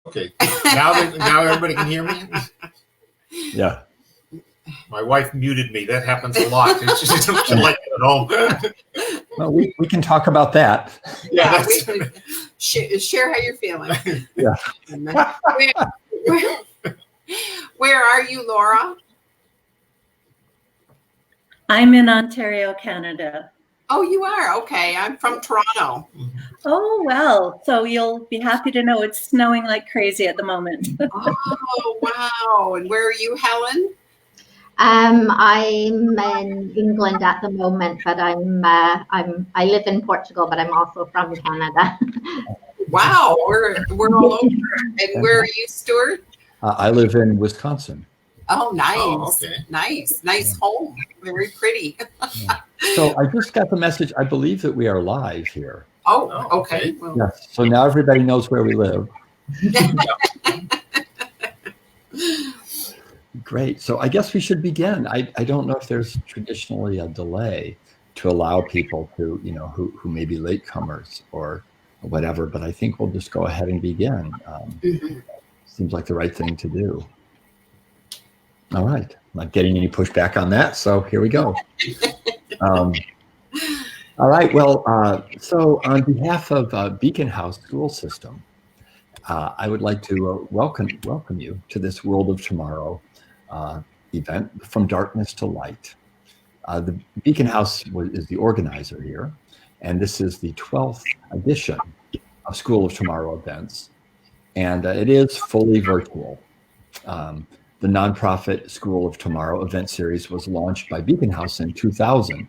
Okay, now everybody can hear me? Yeah. My wife muted me. That happens a lot. She doesn't like it at all. Well, we can talk about that. Yeah, we can share how you're feeling. Yeah. Where are you, Laura? I'm in Ontario, Canada. Oh, you are? Okay. I'm from Toronto. Oh, well, so you'll be happy to know it's snowing like crazy at the moment. Oh, wow. And where are you, Helen? I'm in England at the moment, but I live in Portugal, but I'm also from Canada. Wow, we're all over. And where are you, Stuart? I live in Wisconsin. Oh, nice. Oh, okay. Nice home. Very pretty. So I just got the message. I believe that we are live here. Oh, okay. Well, Yes. So now everybody knows where we live. Great. So I guess we should begin. I don't know if there's traditionally a delay to allow people to, who may be latecomers or whatever, but I think we'll just go ahead and begin. Seems like the right thing to do. All right. I'm not getting any pushback on that, so here we go. All right. Well, so on behalf of Beacon House School System, I would like to welcome you to this World of Tomorrow event, From Darkness to Light. The Beacon House is the organizer here, and this is the 12th edition of School of Tomorrow events, and it is fully virtual. The nonprofit School of Tomorrow event series was launched by Beacon House in 2000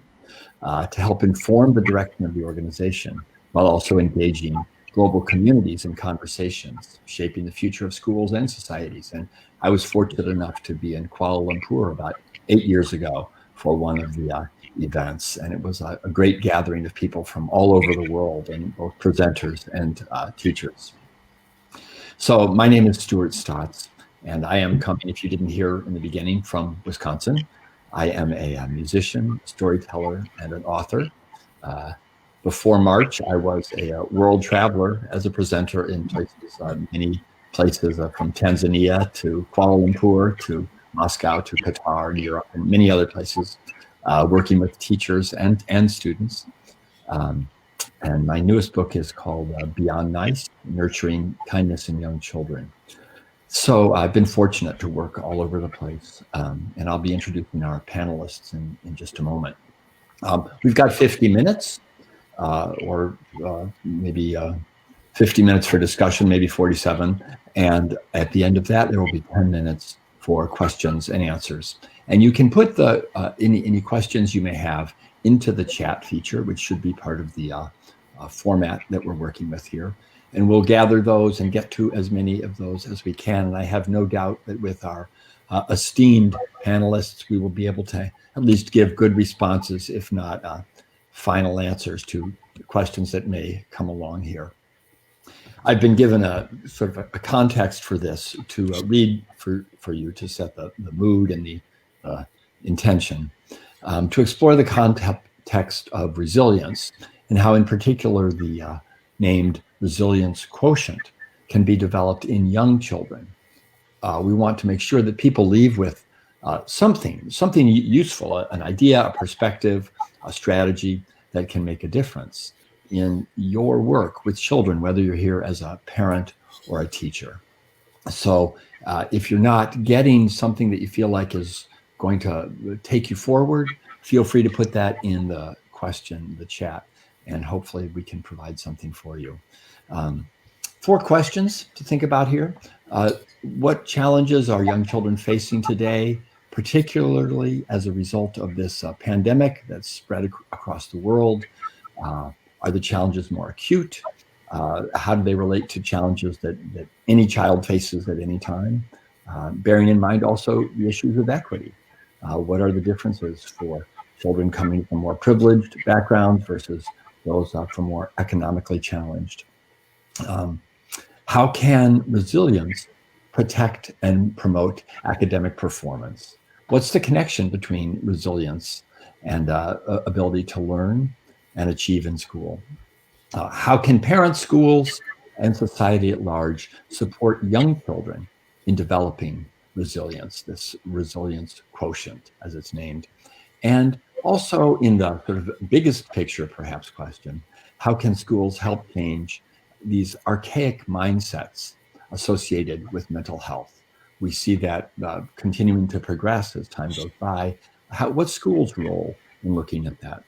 to help inform the direction of the organization while also engaging global communities in conversations, shaping the future of schools and societies. And I was fortunate enough to be in Kuala Lumpur about 8 years ago for one of the events. And it was a great gathering of people from all over the world, and both presenters and teachers. So my name is Stuart Stotts, and I am coming, if you didn't hear in the beginning, from Wisconsin. I am a musician, storyteller, and an author. Before March, I was a world traveler as a presenter in places, many places from Tanzania to Kuala Lumpur to Moscow to Qatar and Europe and many other places, working with teachers and students. And my newest book is called Beyond Nice, Nurturing Kindness in Young Children. So I've been fortunate to work all over the place, and I'll be introducing our panelists in just a moment. We've got 50 minutes. Or maybe 50 minutes for discussion, maybe 47. And at the end of that, there will be 10 minutes for questions and answers. And you can put the any questions you may have into the chat feature, which should be part of the format that we're working with here. And we'll gather those and get to as many of those as we can. And I have no doubt that with our esteemed panelists, we will be able to at least give good responses, if not final answers to questions that may come along here. I've been given a sort of a context for this to read for you to set the mood and the intention, to explore the context of resilience and how in particular the named resilience quotient can be developed in young children. We want to make sure that people leave with something useful, an idea, a perspective, a strategy that can make a difference in your work with children, whether you're here as a parent or a teacher. So if you're not getting something that you feel like is going to take you forward, feel free to put that in the chat, and hopefully we can provide something for you. 4 questions to think about here. What challenges are young children facing today, particularly as a result of this pandemic that's spread across the world? Are the challenges more acute? How do they relate to challenges that any child faces at any time? Bearing in mind also the issues of equity. What are the differences for children coming from more privileged backgrounds versus those from more economically challenged? How can resilience protect and promote academic performance? What's the connection between resilience and ability to learn and achieve in school? How can parents, schools, and society at large support young children in developing resilience, this resilience quotient, as it's named? And also in the sort of biggest picture, perhaps, question, how can schools help change these archaic mindsets associated with mental health? We see that continuing to progress as time goes by. What's schools' role in looking at that?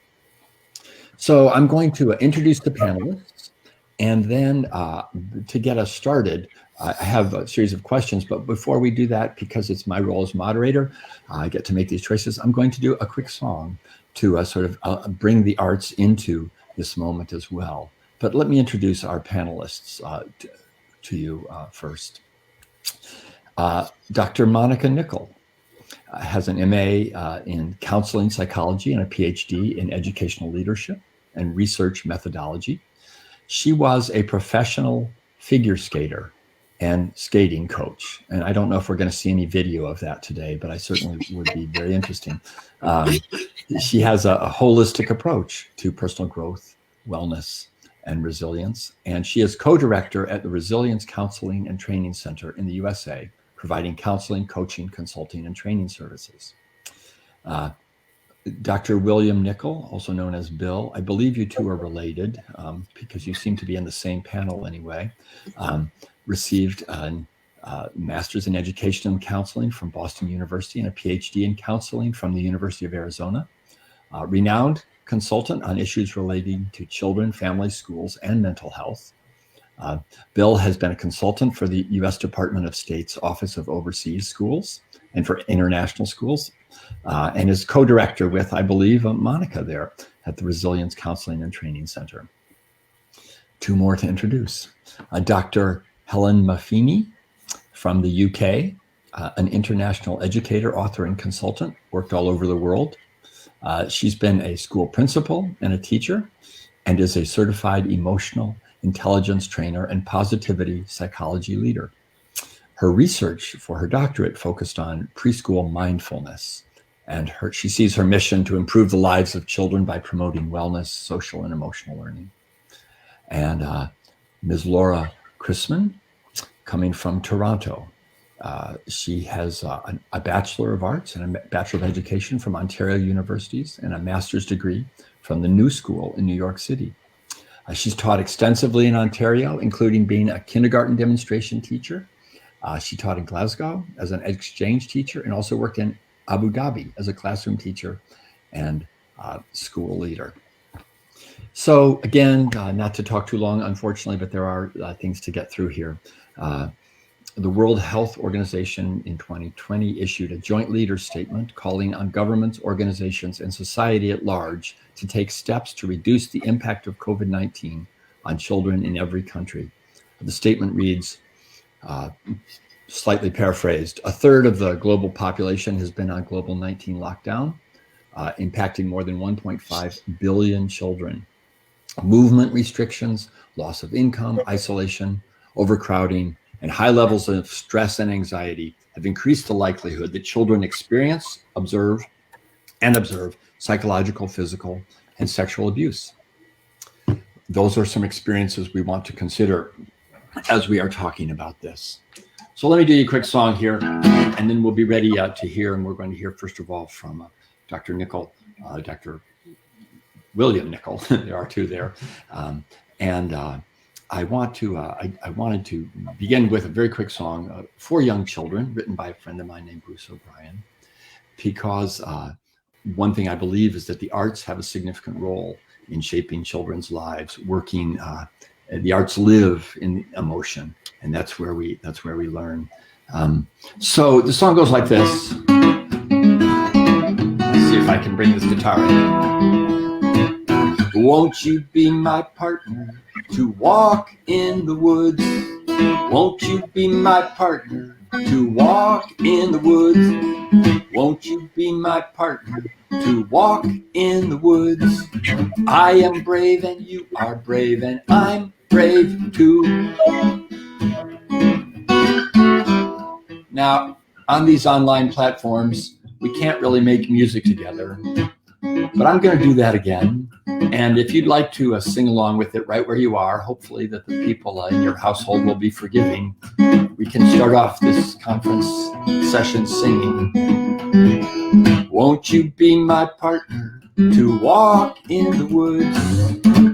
So I'm going to introduce the panelists, and then to get us started, I have a series of questions, but before we do that, because it's my role as moderator, I get to make these choices, I'm going to do a quick song to sort of bring the arts into this moment as well. But let me introduce our panelists to you first. Dr. Monica Nicholl has an MA in counseling psychology and a PhD in educational leadership and research methodology. She was a professional figure skater and skating coach. And I don't know if we're going to see any video of that today, but I certainly would be very interesting. She has a holistic approach to personal growth, wellness, and resilience. And she is co-director at the Resilience Counseling and Training Center in the USA, providing counseling, coaching, consulting, and training services. Dr. William Nicoll, also known as Bill, I believe you two are related because you seem to be in the same panel anyway, received a master's in education and counseling from Boston University and a PhD in counseling from the University of Arizona. Renowned consultant on issues relating to children, families, schools, and mental health. Bill has been a consultant for the U.S. Department of State's Office of Overseas Schools and for international schools, and is co-director with, I believe, Monica there at the Resilience Counseling and Training Center. Two more to introduce. Dr. Helen Maffini from the UK, an international educator, author, and consultant, worked all over the world. She's been a school principal and a teacher, and is a certified emotional intelligence trainer and positivity psychology leader. Her research for her doctorate focused on preschool mindfulness, and she sees her mission to improve the lives of children by promoting wellness, social, and emotional learning. And Ms. Laura Chrisman, coming from Toronto. She has a Bachelor of Arts and a Bachelor of Education from Ontario Universities and a master's degree from the New School in New York City. She's taught extensively in Ontario, including being a kindergarten demonstration teacher. She taught in Glasgow as an exchange teacher and also worked in Abu Dhabi as a classroom teacher and school leader. So again, not to talk too long, unfortunately, but there are things to get through here. The World Health Organization in 2020 issued a joint leader statement calling on governments, organizations, and society at large to take steps to reduce the impact of COVID-19 on children in every country. The statement reads, slightly paraphrased, a third of the global population has been on global 19 lockdown, impacting more than 1.5 billion children. Movement restrictions, loss of income, isolation, overcrowding, and high levels of stress and anxiety have increased the likelihood that children experience, observe psychological, physical, and sexual abuse. Those are some experiences we want to consider as we are talking about this. So let me do you a quick song here, and then we'll be ready to hear, and we're going to hear first of all from Dr. Nicoll, Dr. William Nicoll, there are two there, I wanted to begin with a very quick song for young children, written by a friend of mine named Bruce O'Brien, because one thing I believe is that the arts have a significant role in shaping children's lives. Working, the arts live in emotion, and that's where we learn. So the song goes like this. Let's see if I can bring this guitar in. Won't you be my partner to walk in the woods? Won't you be my partner to walk in the woods? Won't you be my partner to walk in the woods? I am brave and you are brave and I'm brave too. Now, on these online platforms, we can't really make music together, but I'm going to do that again. And if you'd like to sing along with it right where you are, hopefully that the people in your household will be forgiving. We can start off this conference session singing. Won't you be my partner to walk in the woods?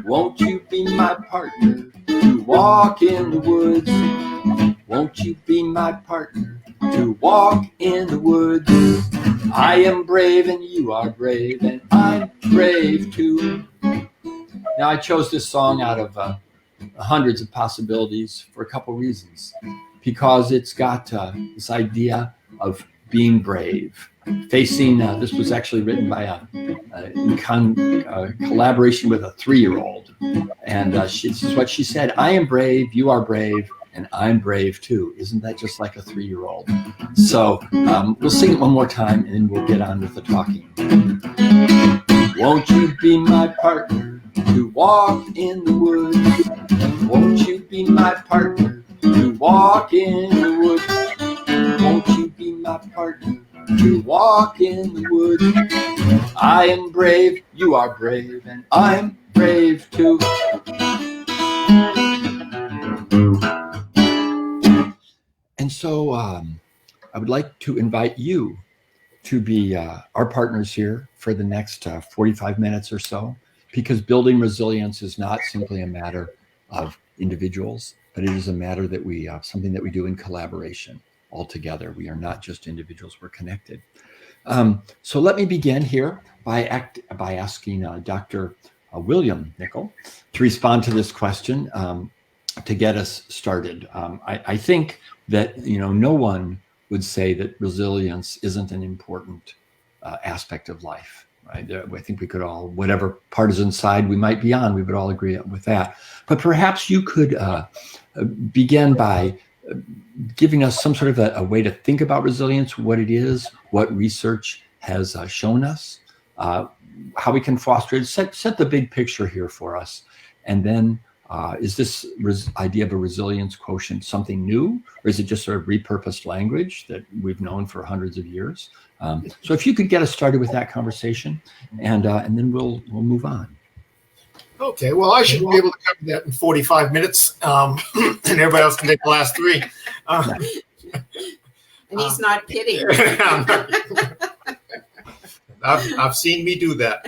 Won't you be my partner to walk in the woods? Won't you be my partner to walk in the woods? I am brave and you are brave and I'm brave too. Now I chose this song out of hundreds of possibilities for a couple reasons. Because it's got this idea of being brave. Facing, this was actually written by in collaboration with a 3-year-old. And this is what she said, I am brave, you are brave, and I'm brave too. Isn't that just like a 3-year-old? So we'll sing it one more time and then we'll get on with the talking. Won't you be my partner to walk in the woods? Won't you be my partner to walk in the woods? Won't you be my partner to walk in the woods? I am brave, you are brave, and I'm brave too. And so I would like to invite you to be our partners here for the next 45 minutes or so, because building resilience is not simply a matter of individuals, but it is a matter that we, something that we do in collaboration all together. We are not just individuals, we're connected. So let me begin here by asking Dr. William Nicoll to respond to this question to get us started. I think that, no one would say that resilience isn't an important aspect of life. Right? I think we could all, whatever partisan side we might be on, we would all agree with that. But perhaps you could begin by giving us some sort of a way to think about resilience, what it is, what research has shown us, how we can foster it, set the big picture here for us. And then is this idea of a resilience quotient something new, or is it just sort of repurposed language that we've known for hundreds of years? So if you could get us started with that conversation, and then we'll move on. Okay, well, I should be able to cover that in 45 minutes, and everybody else can take the last 3. And he's not kidding. I've seen me do that.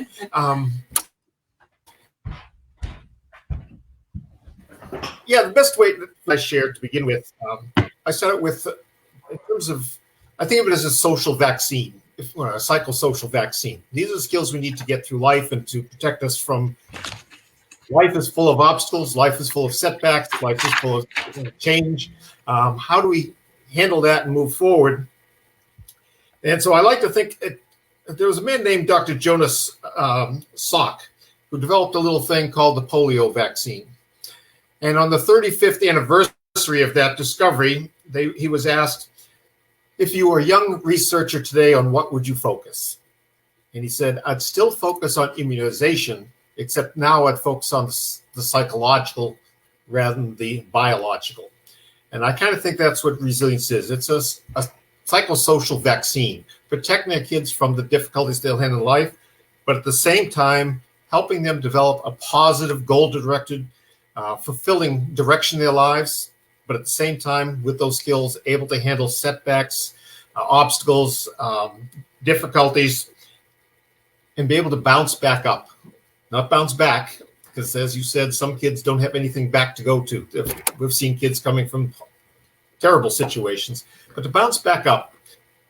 Yeah, the best way that I shared to begin with, I started with, in terms of, I think of it as a social vaccine, a psychosocial vaccine. These are the skills we need to get through life and to protect us from. Life is full of obstacles. Life is full of setbacks. Life is full of change. How do we handle that and move forward? And so I like to think there was a man named Dr. Jonas Salk who developed a little thing called the polio vaccine. And on the 35th anniversary of that discovery, he was asked, if you were a young researcher today, on what would you focus? And he said, I'd still focus on immunization, except now I'd focus on the psychological rather than the biological. And I kind of think that's what resilience is. It's a psychosocial vaccine, protecting their kids from the difficulties they'll have in life, but at the same time, helping them develop a positive, goal-directed, fulfilling direction in their lives, but at the same time, with those skills, able to handle setbacks, obstacles, difficulties, and be able to bounce back up. Not bounce back, because as you said, some kids don't have anything back to go to. We've seen kids coming from terrible situations, but to bounce back up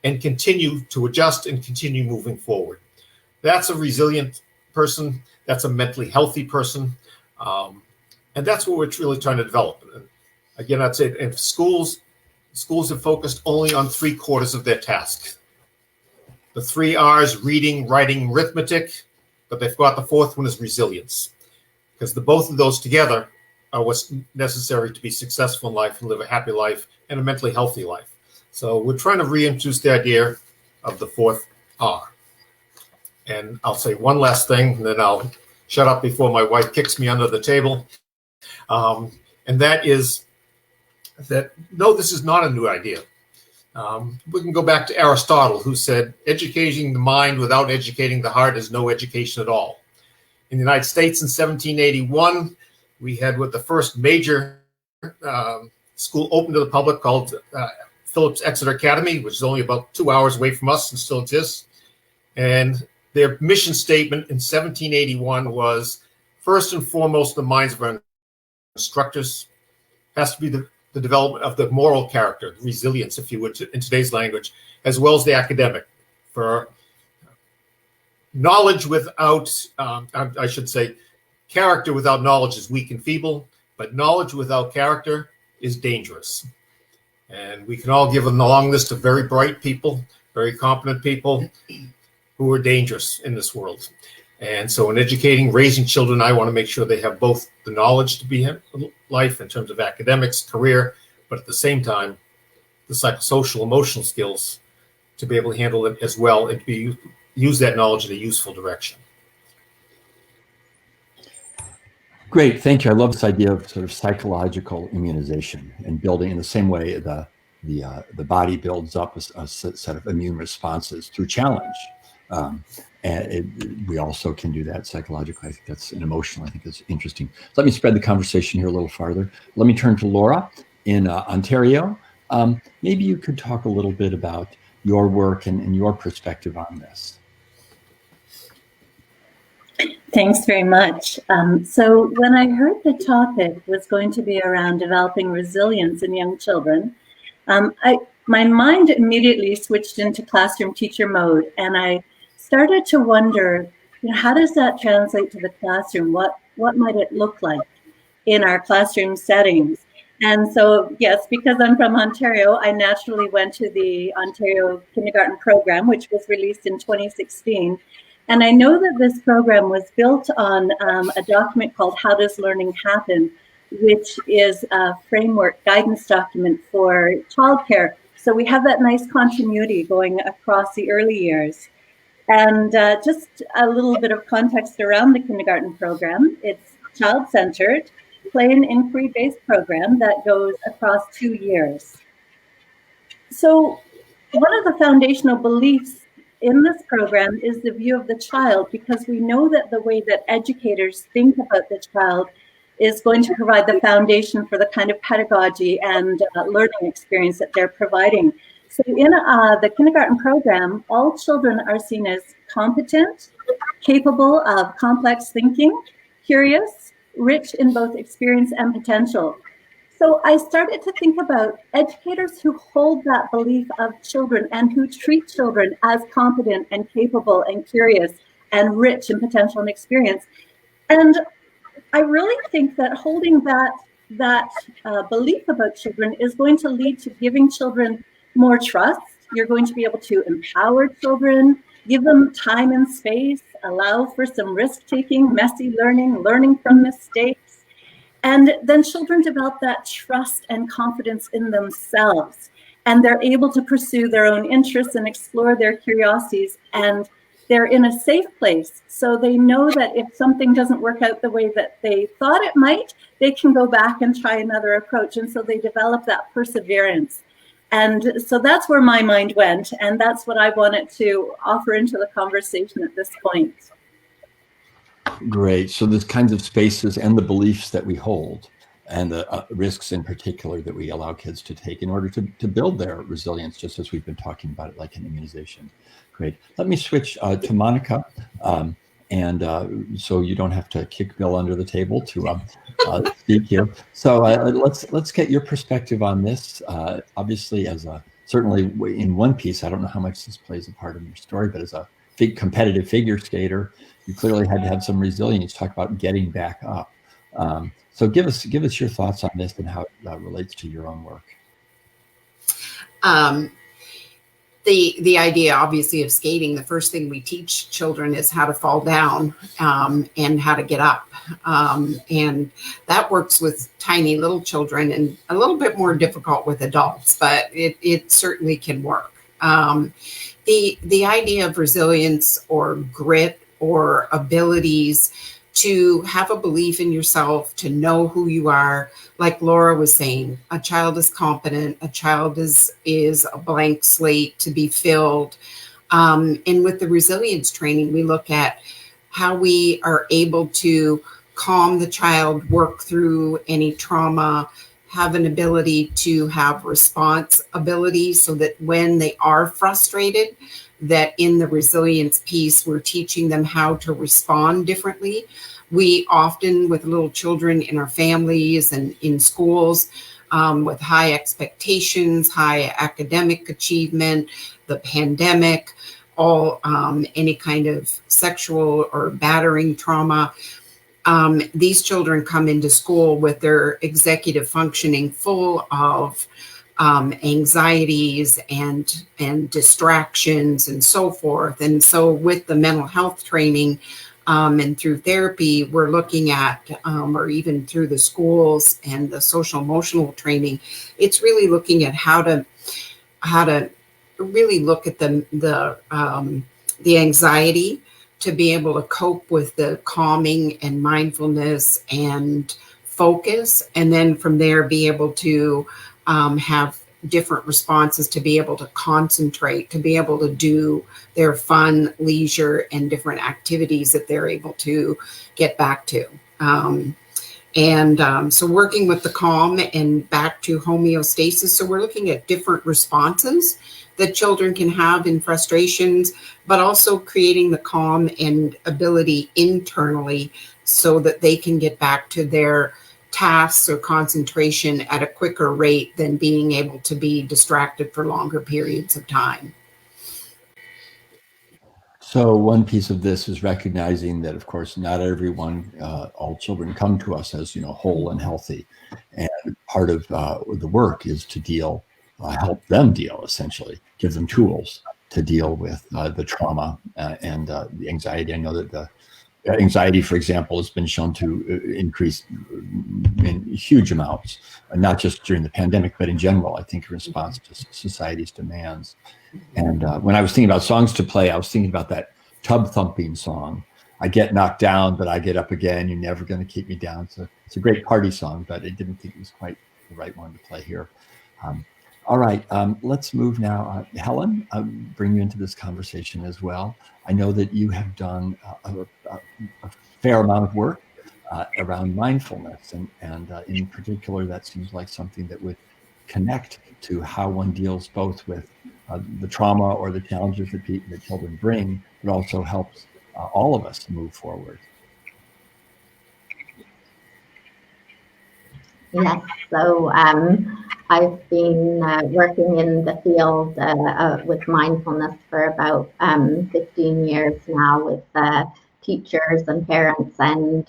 and continue to adjust and continue moving forward. That's a resilient person. That's a mentally healthy person. And that's what we're really trying to develop. Again, I'd say if schools have focused only on 3/4 of their task. The 3 R's, reading, writing, arithmetic, but they've got the 4th one is resilience, because both of those together are what's necessary to be successful in life and live a happy life and a mentally healthy life. So we're trying to reintroduce the idea of the 4th R. And I'll say one last thing, and then I'll shut up before my wife kicks me under the table. And that is that, no, this is not a new idea. We can go back to Aristotle, who said, educating the mind without educating the heart is no education at all. In the United States in 1781, we had what the first major school open to the public called Phillips Exeter Academy, which is only about 2 hours away from us and still exists. And their mission statement in 1781 was, first and foremost, in the minds of our instructors has to be the development of the moral character, resilience, if you would, in today's language, as well as the academic. For knowledge without, I should say, character without knowledge is weak and feeble, but knowledge without character is dangerous. And we can all give a long list of very bright people, very competent people who are dangerous in this world. And so in educating, raising children, I want to make sure they have both the knowledge to be in life in terms of academics, career, but at the same time, the psychosocial, emotional skills to be able to handle it as well and to use that knowledge in a useful direction. Great, thank you. I love this idea of sort of psychological immunization and building in the same way the body builds up a set of immune responses through challenge. And we also can do that psychologically. I think that's an emotional. I think that's interesting. Let me spread the conversation here a little farther. Let me turn to Laura in Ontario. Maybe you could talk a little bit about your work and your perspective on this. Thanks very much. So when I heard the topic was going to be around developing resilience in young children, my mind immediately switched into classroom teacher mode, and I started to wonder, how does that translate to the classroom? What might it look like in our classroom settings? And so, yes, because I'm from Ontario, I naturally went to the Ontario Kindergarten Program, which was released in 2016. And I know that this program was built on a document called How Does Learning Happen, which is a framework guidance document for childcare. So we have that nice continuity going across the early years. And just a little bit of context around the kindergarten program. It's child-centered, play and inquiry-based program that goes across 2 years. So one of the foundational beliefs in this program is the view of the child, because we know that the way that educators think about the child is going to provide the foundation for the kind of pedagogy and learning experience that they're providing. So in the kindergarten program, all children are seen as competent, capable of complex thinking, curious, rich in both experience and potential. So I started to think about educators who hold that belief of children and who treat children as competent and capable and curious and rich in potential and experience. And I really think that holding that belief about children is going to lead to giving children more trust. You're going to be able to empower children, give them time and space, allow for some risk-taking, messy learning from mistakes. And then children develop that trust and confidence in themselves. And they're able to pursue their own interests and explore their curiosities. And they're in a safe place. So they know that if something doesn't work out the way that they thought it might, they can go back and try another approach. And so they develop that perseverance. And so that's where my mind went. And that's what I wanted to offer into the conversation at this point. Great. So there's kinds of spaces and the beliefs that we hold and the risks in particular that we allow kids to take in order to build their resilience, just as we've been talking about it, like in immunization. Great. Let me switch to Monica. So you don't have to kick Bill under the table to speak here. So let's get your perspective on this. Obviously, certainly in one piece, I don't know how much this plays a part in your story, but as a big competitive figure skater, you clearly had to have some resilience. Talk about getting back up. So give us your thoughts on this and how it relates to your own work. The idea, obviously, of skating, the first thing we teach children is how to fall down and how to get up. And that works with tiny little children and a little bit more difficult with adults, but it certainly can work. The idea of resilience or grit or abilities to have a belief in yourself, to know who you are. Like Laura was saying, a child is competent, a child is a blank slate to be filled. And with the resilience training, we look at how we are able to calm the child, work through any trauma, have an ability to have response ability so that when they are frustrated, that in the resilience piece, we're teaching them how to respond differently. We often, with little children in our families and in schools, with high expectations, high academic achievement, the pandemic, all any kind of sexual or battering trauma, these children come into school with their executive functioning full of anxieties and distractions and so forth. And so with the mental health training and through therapy, we're looking at, or even through the schools and the social emotional training, it's really looking at how to really look at the anxiety, to be able to cope with the calming and mindfulness and focus, and then from there be able to have different responses, to be able to concentrate, to be able to do their fun, leisure, and different activities that they're able to get back to. So working with the calm and back to homeostasis. So we're looking at different responses that children can have in frustrations, but also creating the calm and ability internally so that they can get back to their tasks or concentration at a quicker rate than being able to be distracted for longer periods of time. So one piece of this is recognizing that, of course, not everyone, all children come to us as, whole and healthy. And part of the work is to help them deal, essentially, give them tools to deal with the trauma and the anxiety. I know that the anxiety, for example, has been shown to increase in huge amounts, not just during the pandemic, but in general, I think, in response to society's demands. And when I was thinking about songs to play, I was thinking about that tub thumping song. I get knocked down, but I get up again. You're never going to keep me down. So it's a great party song, but I didn't think it was quite the right one to play here. All right, let's move now. Helen, I'll bring you into this conversation as well. I know that you have done a fair amount of work around mindfulness, and in particular, that seems like something that would connect to how one deals both with the trauma or the challenges that children bring, but also helps all of us move forward. Yes, so I've been working in the field with mindfulness for about 15 years now with teachers and parents and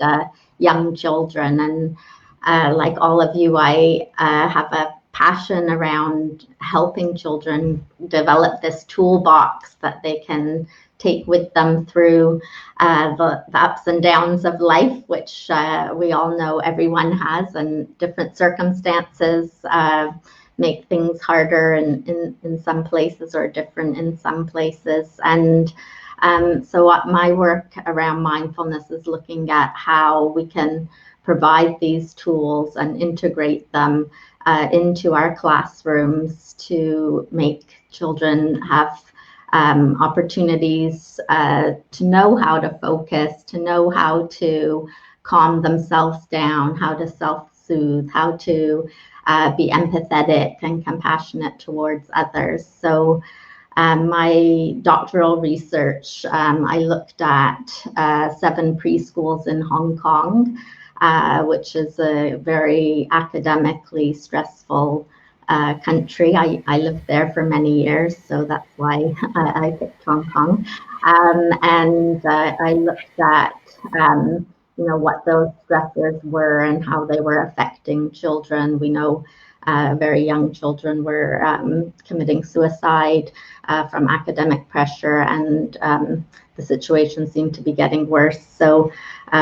young children. And like all of you, I have a passion around helping children develop this toolbox that they can take with them through the ups and downs of life, which we all know everyone has, and different circumstances make things harder in some places or different in some places. And so what my work around mindfulness is looking at how we can provide these tools and integrate them into our classrooms to make children have opportunities to know how to focus, to know how to calm themselves down, how to self-soothe, how to be empathetic and compassionate towards others. So my doctoral research, I looked at 7 preschools in Hong Kong, which is a very academically stressful country. I lived there for many years, so that's why I picked Hong Kong. And I looked at what those stressors were and how they were affecting children. We know very young children were committing suicide from academic pressure, and the situation seemed to be getting worse. So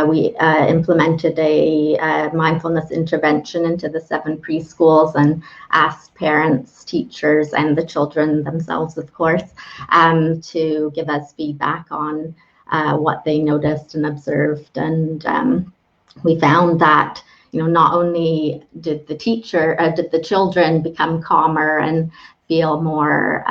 we implemented a mindfulness intervention into the 7 preschools and asked parents, teachers, and the children themselves, of course, to give us feedback on what they noticed and observed. And we found that not only did the children become calmer and feel more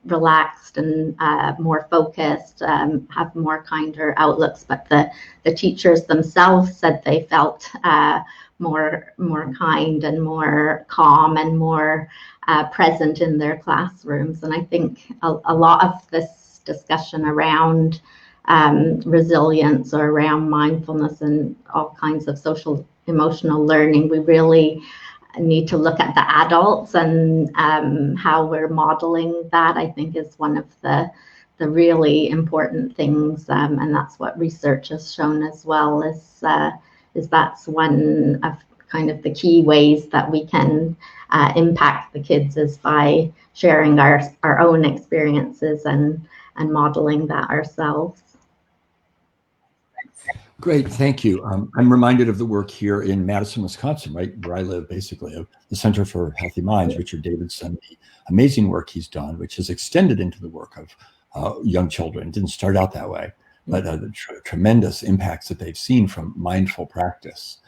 relaxed and more focused, have more kinder outlooks. But the teachers themselves said they felt more kind and more calm and more present in their classrooms. And I think a lot of this discussion around resilience or around mindfulness and all kinds of social emotional learning, we really need to look at the adults and how we're modeling that. I think is one of the really important things, and that's what research has shown as well, is that's one of kind of the key ways that we can impact the kids, is by sharing our own experiences and modeling that ourselves. Great, thank you. I'm reminded of the work here in Madison, Wisconsin, right where I live, basically, of the Center for Healthy Minds, Richard Davidson, the amazing work he's done, which has extended into the work of young children. It didn't start out that way, but the tremendous impacts that they've seen from mindful practice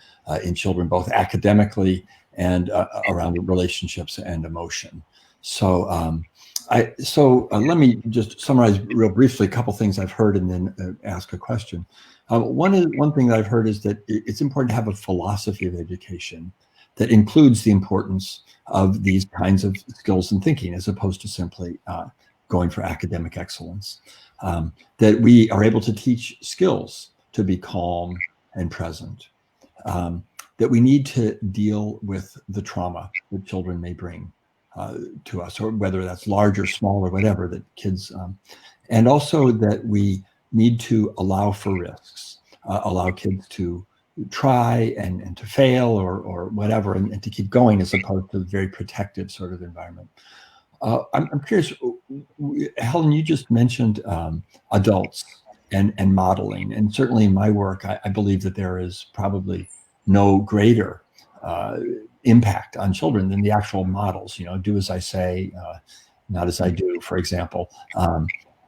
in children, both academically and around relationships and emotion. So let me just summarize real briefly a couple things I've heard and then ask a question. One thing that I've heard is that it's important to have a philosophy of education that includes the importance of these kinds of skills and thinking, as opposed to simply going for academic excellence. That we are able to teach skills to be calm and present. That we need to deal with the trauma that children may bring to us, or whether that's large or small or whatever, that kids, and also that we need to allow for risks, allow kids to try and to fail or whatever, and to keep going, as opposed to a very protective sort of environment. I'm curious, Helen, you just mentioned adults and modeling, and certainly in my work, I believe that there is probably no greater impact on children than the actual models. Do as I say, not as I do, for example,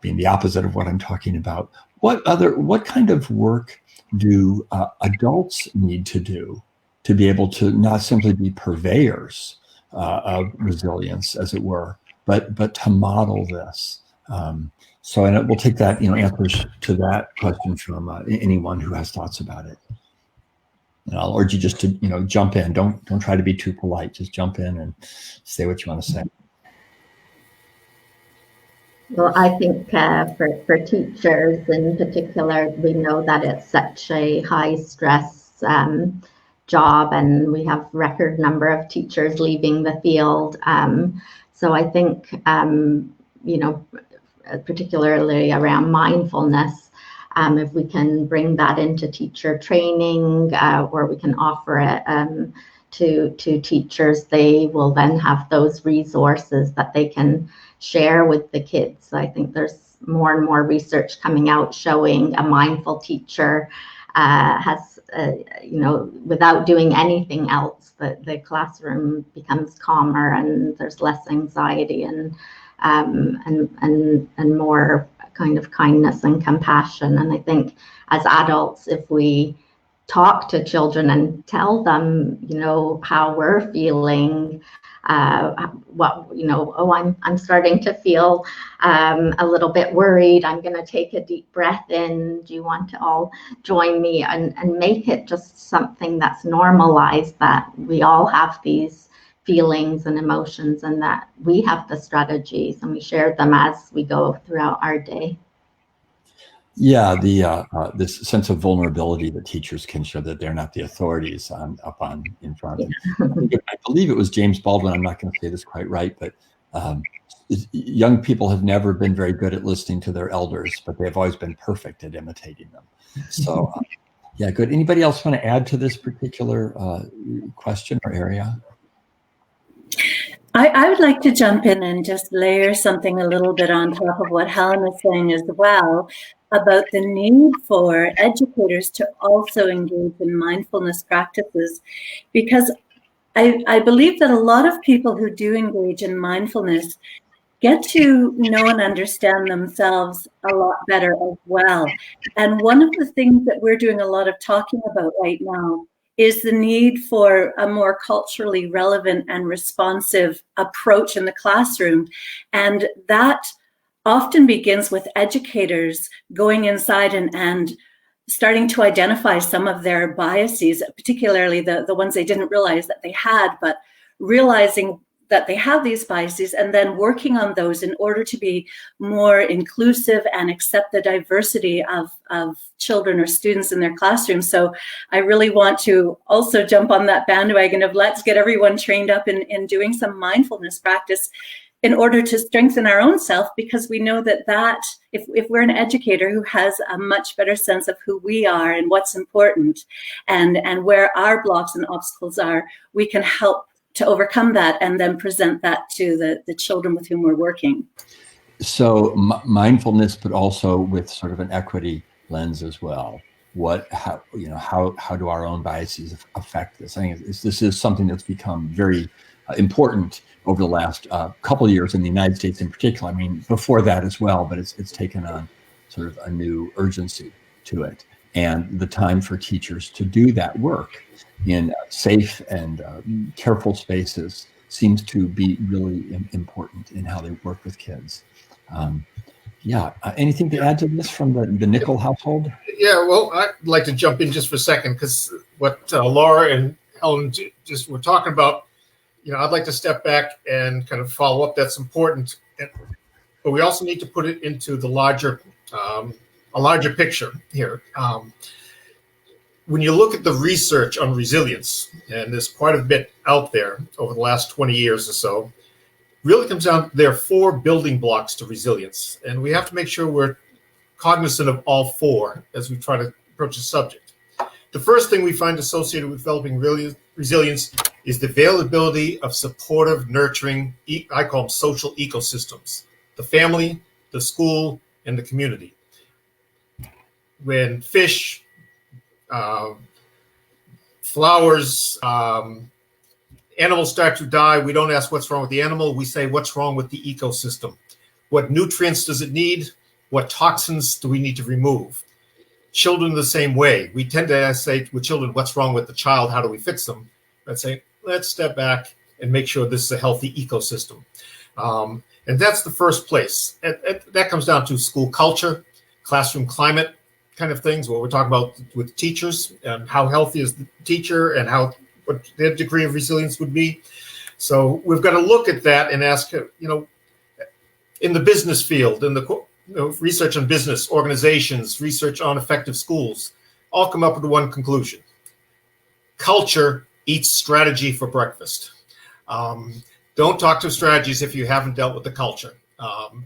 being the opposite of what I'm talking about. What kind of work do adults need to do to be able to not simply be purveyors of resilience, as it were, but to model this? And we'll take that, answers to that question from anyone who has thoughts about it. And I'll urge you just to, jump in. Don't try to be too polite. Just jump in and say what you want to say. Well, I think for teachers in particular, we know that it's such a high stress job, and we have record number of teachers leaving the field. So I think, particularly around mindfulness, if we can bring that into teacher training, or we can offer it to teachers, they will then have those resources that they can share with the kids. I think there's more and more research coming out showing a mindful teacher has, without doing anything else, the classroom becomes calmer and there's less anxiety and more kind of kindness and compassion. And I think as adults, if we talk to children and tell them, how we're feeling, I'm starting to feel a little bit worried. I'm going to take a deep breath in. Do you want to all join me? And make it just something that's normalized, that we all have these feelings and emotions, and that we have the strategies and we share them as we go throughout our day. Yeah, this sense of vulnerability that teachers can show, that they're not the authorities in front. Yeah. I believe it was James Baldwin. I'm not going to say this quite right, but young people have never been very good at listening to their elders, but they've always been perfect at imitating them. So, yeah, good. Anybody else want to add to this particular question or area? I would like to jump in and just layer something a little bit on top of what Helen is saying as well, about the need for educators to also engage in mindfulness practices, because I believe that a lot of people who do engage in mindfulness get to know and understand themselves a lot better as well. And one of the things that we're doing a lot of talking about right now is the need for a more culturally relevant and responsive approach in the classroom. And that often begins with educators going inside and starting to identify some of their biases, particularly the ones they didn't realize that they had, but realizing that they have these biases and then working on those in order to be more inclusive and accept the diversity of children or students in their classrooms. So I really want to also jump on that bandwagon of let's get everyone trained up in doing some mindfulness practice in order to strengthen our own self, because we know that if we're an educator who has a much better sense of who we are and what's important and where our blocks and obstacles are, we can help to overcome that and then present that to the children with whom we're working. So mindfulness, but also with sort of an equity lens as well. How do our own biases affect this? I think this is something that's become very important over the last couple of years in the United States in particular. I mean, before that as well, but it's taken on sort of a new urgency to it. And the time for teachers to do that work in safe and careful spaces seems to be really important in how they work with kids. Anything to add to this from the Nicoll household? Yeah, well, I'd like to jump in just for a second, because what Laura and Helen just were talking about, I'd like to step back and kind of follow up. That's important, but we also need to put it into the larger picture here. When you look at the research on resilience, and there's quite a bit out there over the last 20 years or so, really comes down, there are 4 building blocks to resilience. And we have to make sure we're cognizant of all 4 as we try to approach the subject. The first thing we find associated with developing resilience is the availability of supportive, nurturing, I call them social ecosystems, the family, the school, and the community. When fish, flowers, animals start to die, we don't ask what's wrong with the animal, we say what's wrong with the ecosystem. What nutrients does it need? What toxins do we need to remove? Children the same way. We tend to say with children, what's wrong with the child? How do we fix them? Let's say, let's step back and make sure this is a healthy ecosystem. And that's the first place. That comes down to school culture, classroom climate kind of things, what we're talking about with teachers and how healthy is the teacher and what their degree of resilience would be. So we've got to look at that and ask, in the business field, in the research on business, organizations, research on effective schools, all come up with one conclusion. Culture eats strategy for breakfast. Don't talk to strategies if you haven't dealt with the culture. You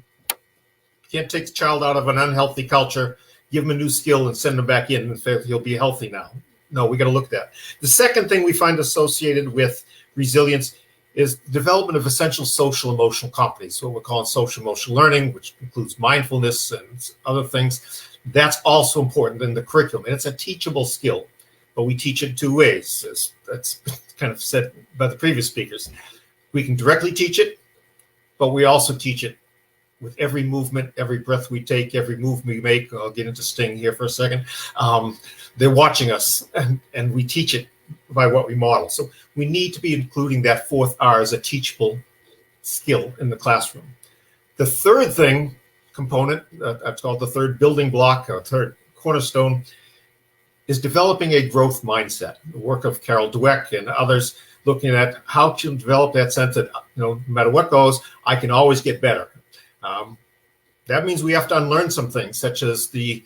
can't take the child out of an unhealthy culture, give them a new skill and send them back in and say he'll be healthy now. No, we got to look at that. The second thing we find associated with resilience is development of essential social emotional competencies, what we're calling social emotional learning, which includes mindfulness and other things. That's also important in the curriculum. And it's a teachable skill, but we teach it 2 ways, as that's kind of said by the previous speakers. We can directly teach it, but we also teach it with every movement, every breath we take, every move we make. I'll get into Sting here for a second. They're watching us, and we teach it by what we model. So we need to be including that 4th R as a teachable skill in the classroom. The third component, that's called the third building block, or third cornerstone, is developing a growth mindset. The work of Carol Dweck and others looking at how to develop that sense that, no matter what goes, I can always get better. That means we have to unlearn some things, such as the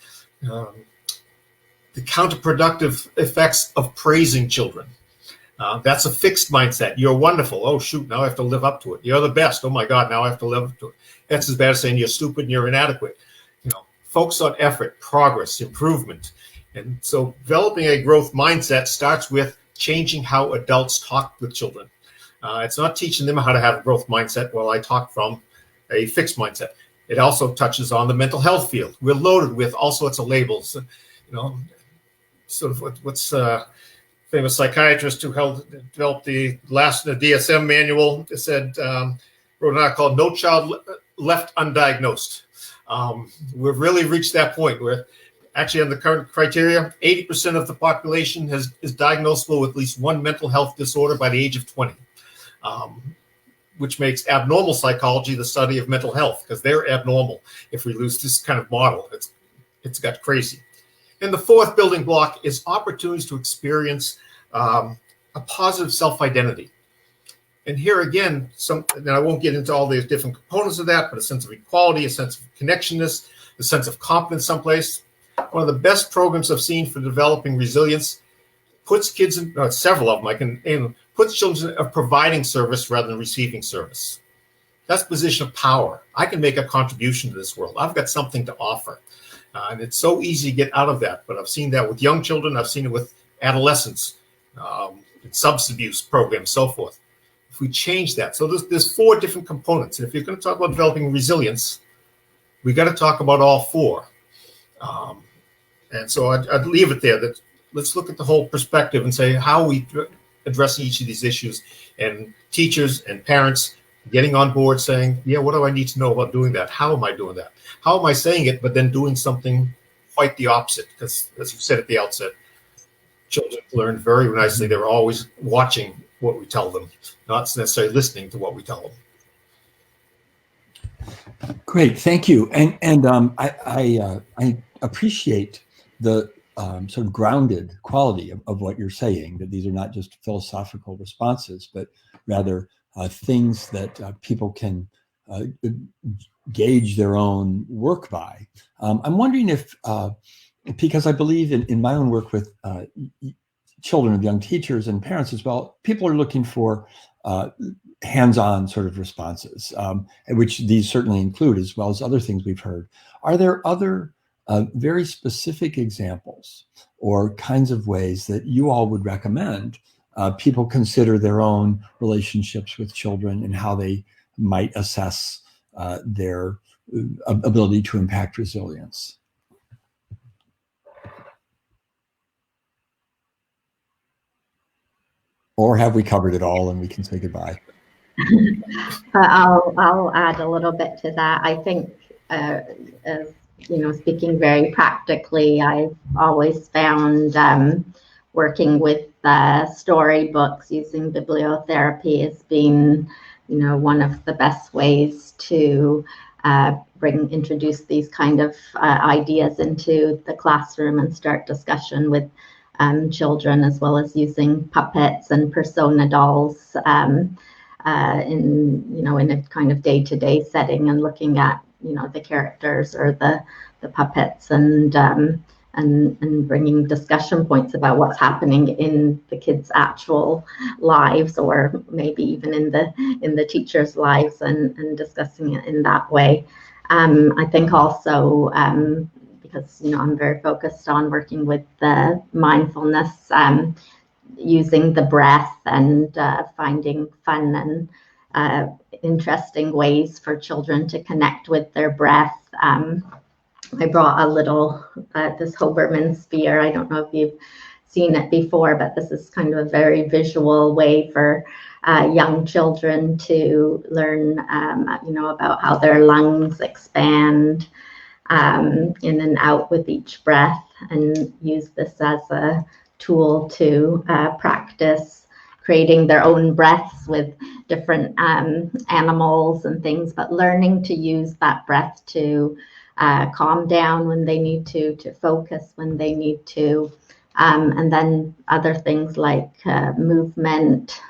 counterproductive effects of praising children. That's a fixed mindset. You're wonderful. Oh, shoot, now I have to live up to it. You're the best. Oh, my God, now I have to live up to it. That's as bad as saying you're stupid and you're inadequate. Focus on effort, progress, improvement. And so developing a growth mindset starts with changing how adults talk with children. It's not teaching them how to have a growth mindset. Well, I talk from a fixed mindset. It also touches on the mental health field. We're loaded with all sorts of labels. Sort of what's famous psychiatrist who developed the last DSM manual said, wrote an article called "No Child Left Undiagnosed." We've really reached that point where actually on the current criteria, 80% of the population is diagnosable with at least one mental health disorder by the age of 20, which makes abnormal psychology the study of mental health, because they're abnormal. If we lose this kind of model, it's got crazy. And the fourth building block is opportunities to experience a positive self-identity. And here again, and I won't get into all the different components of that, but a sense of equality, a sense of connectionness, a sense of competence someplace. One of the best programs I've seen for developing resilience puts kids in, several of them, puts children of providing service rather than receiving service. That's a position of power. I can make a contribution to this world. I've got something to offer. And it's so easy to get out of that. But I've seen that with young children. I've seen it with adolescents, substance abuse programs, so forth. If we change that, so there's four different components. And if you're going to talk about developing resilience, we got to talk about all four. And so I'd leave it there. That let's look at the whole perspective and say how we address each of these issues, and teachers and parents getting on board saying, yeah, what do I need to know about doing that? How am I doing that? How am I saying it, but then doing something quite the opposite? Because as you said at the outset, children learn very nicely. They're always watching what we tell them, not necessarily listening to what we tell them. Great, thank you. And I appreciate the sort of grounded quality of what you're saying, that these are not just philosophical responses, but rather things that people can gauge their own work by. I'm wondering if, because I believe in my own work with children of young teachers and parents as well, people are looking for hands-on sort of responses, which these certainly include, as well as other things we've heard. Are there other very specific examples or kinds of ways that you all would recommend people consider their own relationships with children and how they might assess their ability to impact resilience? Or have we covered it all and we can say goodbye? I'll add a little bit to that. I think, speaking very practically, I've always found working with storybooks using bibliotherapy as being, one of the best ways to introduce these kind of ideas into the classroom and start discussion with children, as well as using puppets and persona dolls in a kind of day-to-day setting, and looking at the characters or the puppets and bringing discussion points about what's happening in the kids' actual lives, or maybe even in the teachers' lives, and discussing it in that way. I think also, because I'm very focused on working with the mindfulness, using the breath and finding fun and interesting ways for children to connect with their breath. I brought a little, this Hoberman sphere. I don't know if you've seen it before, but this is kind of a very visual way for young children to learn, about how their lungs expand in and out with each breath, and use this as a tool to practice creating their own breaths with different animals and things, but learning to use that breath to calm down when they need to focus when they need to, and then other things like movement,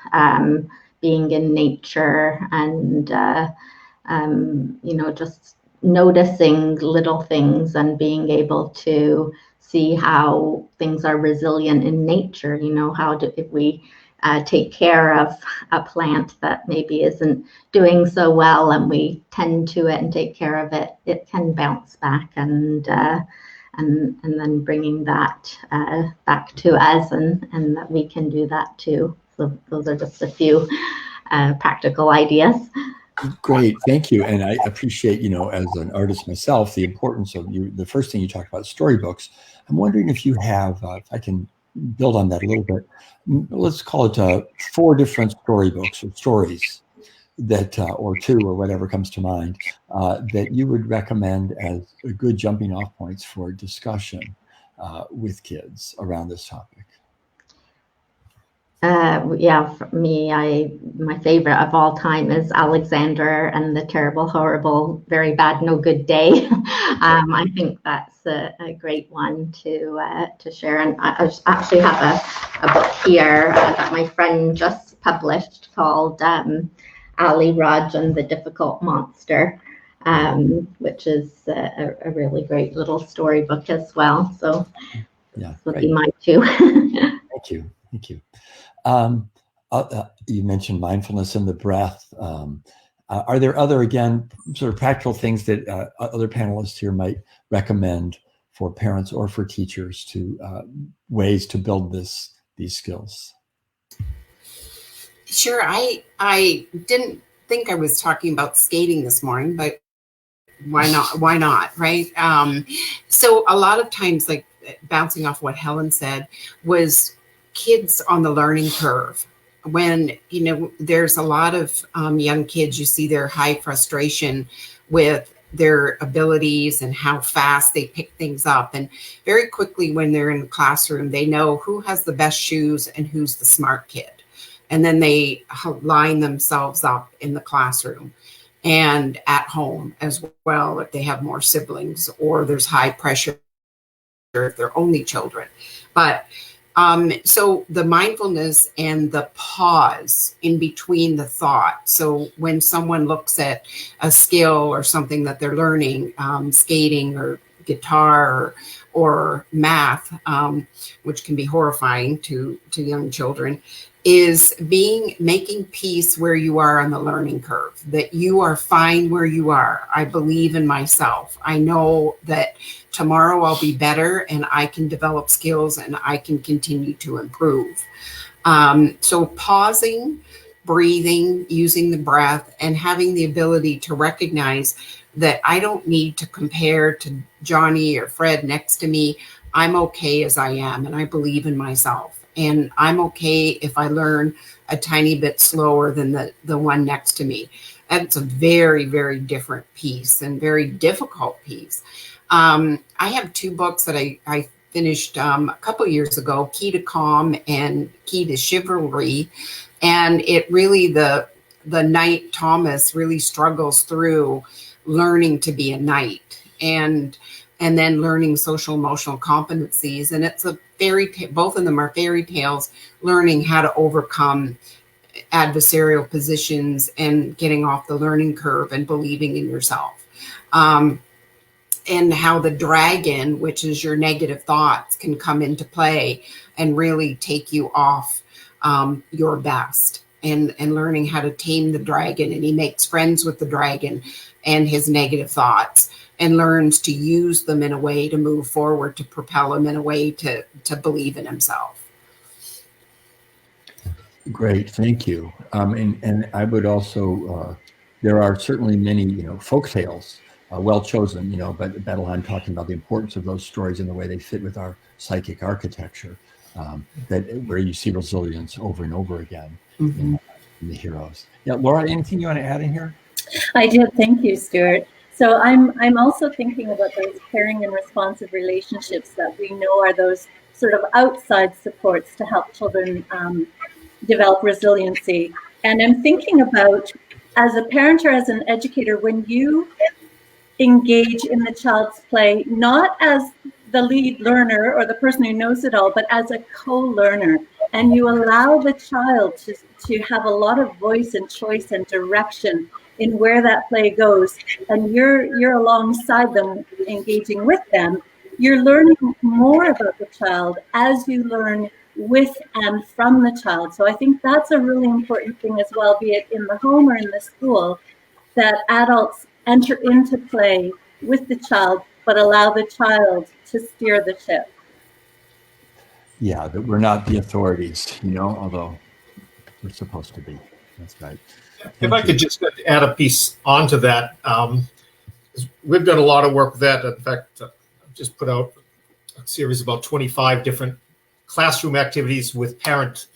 being in nature, and just noticing little things and being able to see how things are resilient in nature. If we take care of a plant that maybe isn't doing so well, and we tend to it and take care of it, it can bounce back, and then bringing that back to us, and that we can do that too. So those are just a few practical ideas. Great, thank you. And I appreciate, as an artist myself, the importance of the first thing you talked about, storybooks. I'm wondering if you have, if I can build on that a little bit, let's call it 4 different storybooks or stories that, or two, or whatever comes to mind, that you would recommend as good jumping off points for discussion with kids around this topic? Yeah, for me, my favorite of all time is Alexander and the Terrible, Horrible, Very Bad, No Good Day. I think that's a great one to share. And I actually have a book here that my friend just published called Ali Raj and the Difficult Monster, which is a really great little storybook as well. So yeah, would be mine too. Thank you. Thank you. You mentioned mindfulness and the breath. Are there other, again, sort of practical things that other panelists here might recommend for parents or for teachers to ways to build these skills? Sure. I didn't think I was talking about skating this morning, but why not? Why not? Right. So a lot of times, like bouncing off what Helen said, was kids on the learning curve. When, there's a lot of young kids, you see their high frustration with their abilities and how fast they pick things up. And very quickly when they're in the classroom, they know who has the best shoes and who's the smart kid. And then they line themselves up in the classroom and at home as well, if they have more siblings or there's high pressure if they're only children. But so the mindfulness and the pause in between the thought. So when someone looks at a skill or something that they're learning, skating or guitar or math, which can be horrifying to young children, is making peace where you are on the learning curve, that you are fine where you are. I believe in myself. I know that tomorrow I'll be better and I can develop skills and I can continue to improve. So pausing, breathing, using the breath, and having the ability to recognize that I don't need to compare to Johnny or Fred next to me. I'm okay as I am, and I believe in myself. And I'm okay if I learn a tiny bit slower than the one next to me. That's a very, very different piece and very difficult piece. I have two books that I finished a couple years ago, Key to Calm and Key to Chivalry. And it really, the knight Thomas really struggles through learning to be a knight and then learning social emotional competencies. And it's both of them are fairy tales, learning how to overcome adversarial positions and getting off the learning curve and believing in yourself. And how the dragon, which is your negative thoughts, can come into play and really take you off your best, and learning how to tame the dragon. And he makes friends with the dragon and his negative thoughts and learns to use them in a way to move forward, to propel him in a way to believe in himself. Great, thank you. And I would also, there are certainly many, folk tales, well chosen, but Bettelheim talking about the importance of those stories and the way they fit with our psychic architecture, where you see resilience over and over again in the heroes. Yeah, Laura, anything you want to add in here? I did, thank you, Stuart. So I'm also thinking about those caring and responsive relationships that we know are those sort of outside supports to help children develop resiliency. And I'm thinking about, as a parent or as an educator, when you engage in the child's play, not as the lead learner or the person who knows it all, but as a co-learner, and you allow the child to have a lot of voice and choice and direction in where that play goes, and you're alongside them, engaging with them, you're learning more about the child as you learn with and from the child. So I think that's a really important thing as well, be it in the home or in the school, that adults enter into play with the child, but allow the child to steer the ship. Yeah, that we're not the authorities, although we're supposed to be. That's right. If I could just add a piece onto that, we've done a lot of work with that. In fact, I've just put out a series of about 25 different classroom activities with parent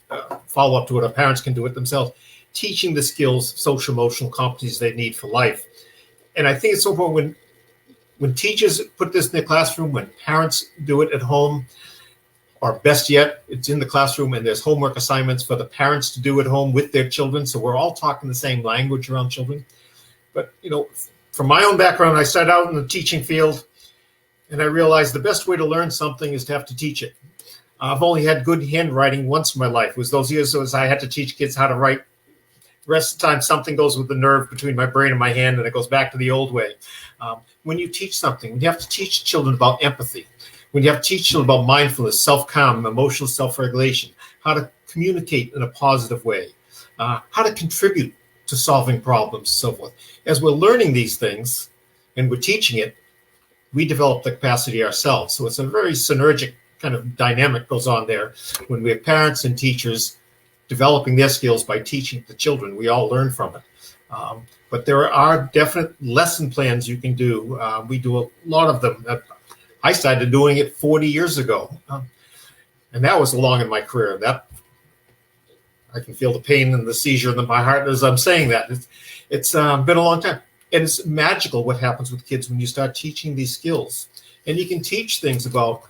follow-up to it. Our parents can do it themselves. teaching the skills, social emotional competencies they need for life. And I think it's so important when teachers put this in the classroom, when parents do it at home, or best yet, it's in the classroom and there's homework assignments for the parents to do at home with their children. So we're all talking the same language around children. But, you know, from my own background, I started out in the teaching field and I realized the best way to learn something is to have to teach it. I've only had good handwriting once in my life. It was those years as I had to teach kids how to write. The rest of the time, something goes with the nerve between my brain and my hand and it goes back to the old way. When you teach something, when you have to teach children about empathy, when you have to teach children about mindfulness, self-calm, emotional self-regulation, how to communicate in a positive way, how to contribute to solving problems, so forth. As we're learning these things and we're teaching it, we develop the capacity ourselves. So it's a very synergic kind of dynamic goes on there when we have parents and teachers developing their skills by teaching the children. We all learn from it. But there are definite lesson plans you can do. We do a lot of them. I started doing it 40 years ago. And that was along in my career. That I can feel the pain and the seizure in my heart as I'm saying that. It's been a long time. And it's magical what happens with kids when you start teaching these skills. And you can teach things about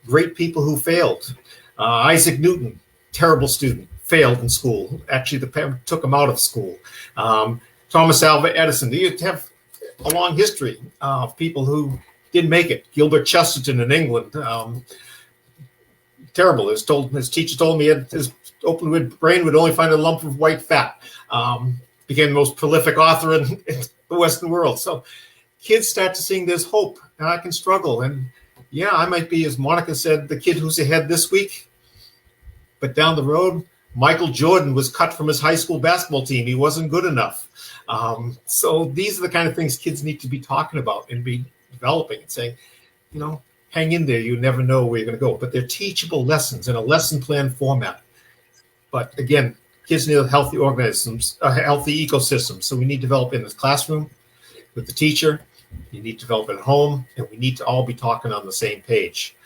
great people who failed. Isaac Newton, terrible student, failed in school. Actually, the parent took him out of school. Thomas Alva Edison. You have a long history of people who didn't make it. Gilbert Chesterton in England. Terrible. His teacher told me his open brain would only find a lump of white fat. Became the most prolific author in the Western world. So kids start to see there's hope and I can struggle. And yeah, I might be, as Monica said, the kid who's ahead this week. But down the road, Michael Jordan was cut from his high school basketball team. He wasn't good enough. So these are the kind of things kids need to be talking about and be developing and saying, you know, hang in there. You never know where you're going to go. But they're teachable lessons in a lesson plan format. But again, kids need healthy organisms, healthy ecosystems. So we need to develop in the classroom with the teacher. You need to develop at home, and we need to all be talking on the same page.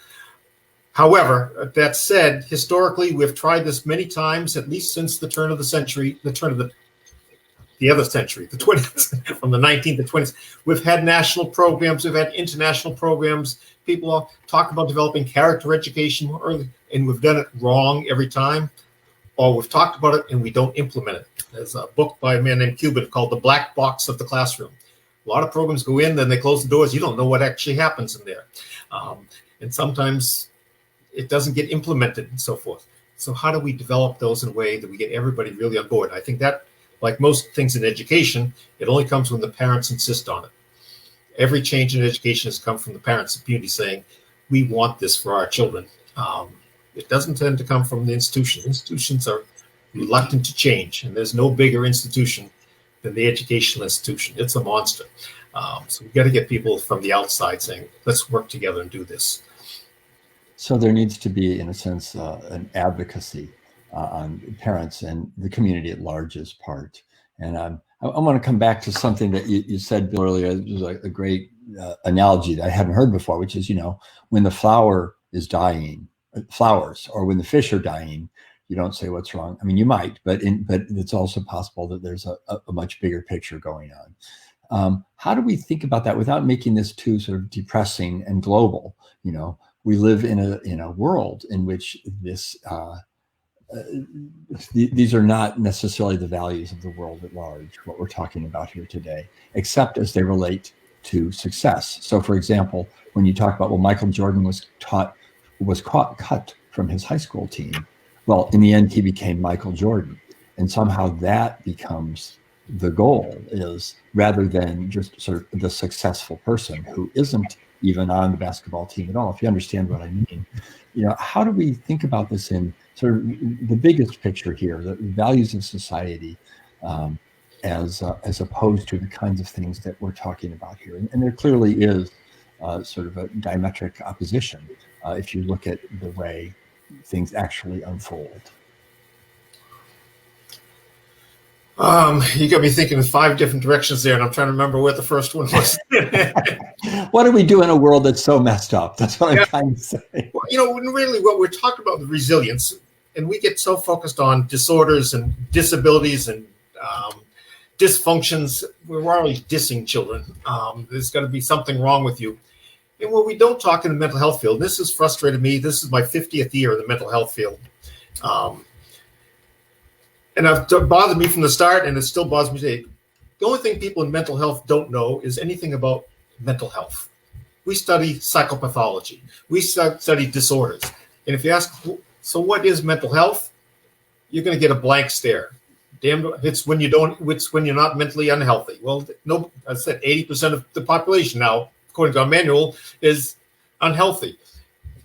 However, that said, historically, we've tried this many times, at least since the turn of the century, the turn of the other century, the 20th, from the 19th to 20th. We've had national programs, we've had international programs. People all talk about developing character education more early, and we've done it wrong every time. Or we've talked about it and we don't implement it. There's a book by a man named Cuban called The Black Box of the Classroom. A lot of programs go in, then they close the doors. You don't know what actually happens in there. And sometimes it doesn't get implemented and so forth. So how do we develop those in a way that we get everybody really on board? I think that, like most things in education, it only comes when the parents insist on it. Every change in education has come from the parents and community saying, we want this for our children. It doesn't tend to come from the institution. Institutions are reluctant to change, and there's no bigger institution than the educational institution. It's a monster. So we've got to get people from the outside saying, let's work together and do this. So there needs to be, in a sense, an advocacy on parents and the community at large's part. And I want to come back to something that you said earlier. It was a great analogy that I hadn't heard before, which is, you know, when the flower is dying, flowers, or when the fish are dying, you don't say what's wrong. I mean, you might, but it's also possible that there's a much bigger picture going on. How do we think about that without making this too sort of depressing and global? You know, we live in a world in which this these are not necessarily the values of the world at large, what we're talking about here today, except as they relate to success. So, for example, when you talk about, well, Michael Jordan was cut from his high school team. Well, in the end, he became Michael Jordan. And somehow that becomes the goal, is rather than just sort of the successful person who isn't even on the basketball team at all. If you understand what I mean, you know, how do we think about this in sort of the biggest picture here, the values of society, as opposed to the kinds of things that we're talking about here? And there clearly is sort of a diametric opposition if you look at the way things actually unfold. You got me thinking in 5 different directions there, and I'm trying to remember what the first one was. What do we do in a world that's so messed up? That's what I'm trying to say. Well, you know, really what we're talking about, the resilience, and we get so focused on disorders and disabilities and dysfunctions. We're always dissing children. There's got to be something wrong with you. And what we don't talk in the mental health field, this has frustrated me. This is my 50th year in the mental health field. And it bothered me from the start, and it still bothers me today. The only thing people in mental health don't know is anything about mental health. We study psychopathology. We study disorders. And if you ask, so what is mental health? You're going to get a blank stare. Damn, it's when you're not mentally unhealthy. Well, no, I said 80% of the population now, according to our manual, is unhealthy.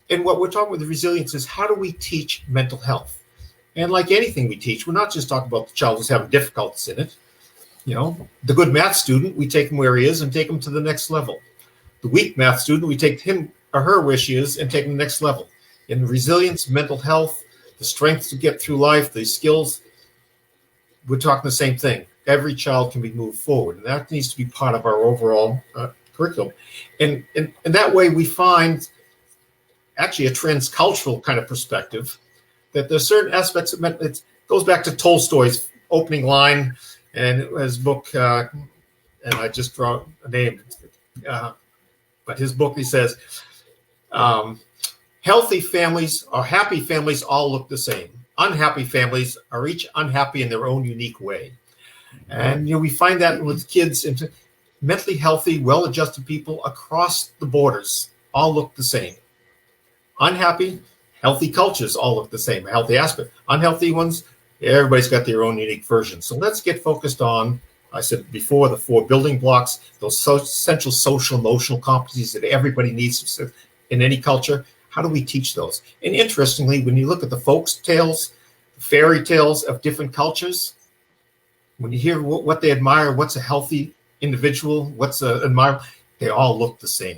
And what we're talking with the resilience is, how do we teach mental health? And like anything we teach, we're not just talking about the child who's having difficulties in it. You know, the good math student, we take him where he is and take him to the next level. The weak math student, we take him or her where she is and take him to the next level. In resilience, mental health, the strength to get through life, the skills, we're talking the same thing. Every child can be moved forward, and that needs to be part of our overall curriculum. And that way we find actually a transcultural kind of perspective, that there's certain aspects of it goes back to Tolstoy's opening line and his book, and I just draw a name, but his book, he says, healthy families or happy families all look the same. Unhappy families are each unhappy in their own unique way. And we find that with kids, and mentally healthy, well-adjusted people across the borders all look the same. Unhappy, healthy cultures all look the same, a healthy aspect. Unhealthy ones, everybody's got their own unique version. So let's get focused on, I said before, the 4 building blocks, those essential social, emotional competencies that everybody needs in any culture. How do we teach those? And interestingly, when you look at the folk tales, fairy tales of different cultures, when you hear what they admire, what's a healthy individual, what's admirable, they all look the same.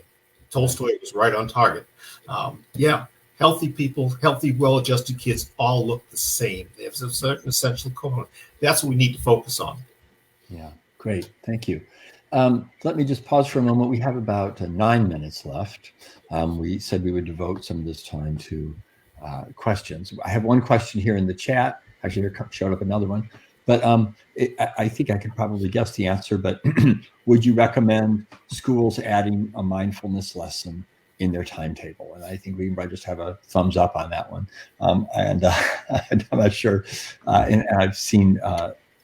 Tolstoy was right on target. Healthy people, healthy, well-adjusted kids all look the same. They have a certain essential component. That's what we need to focus on. Yeah, great. Thank you. Let me just pause for a moment. We have about 9 minutes left. We said we would devote some of this time to questions. I have one question here in the chat. Actually, there showed up another one. But I think I could probably guess the answer. But would you recommend schools adding a mindfulness lesson in their timetable? And I think we might just have a thumbs up on that one. And I'm not sure. And I've seen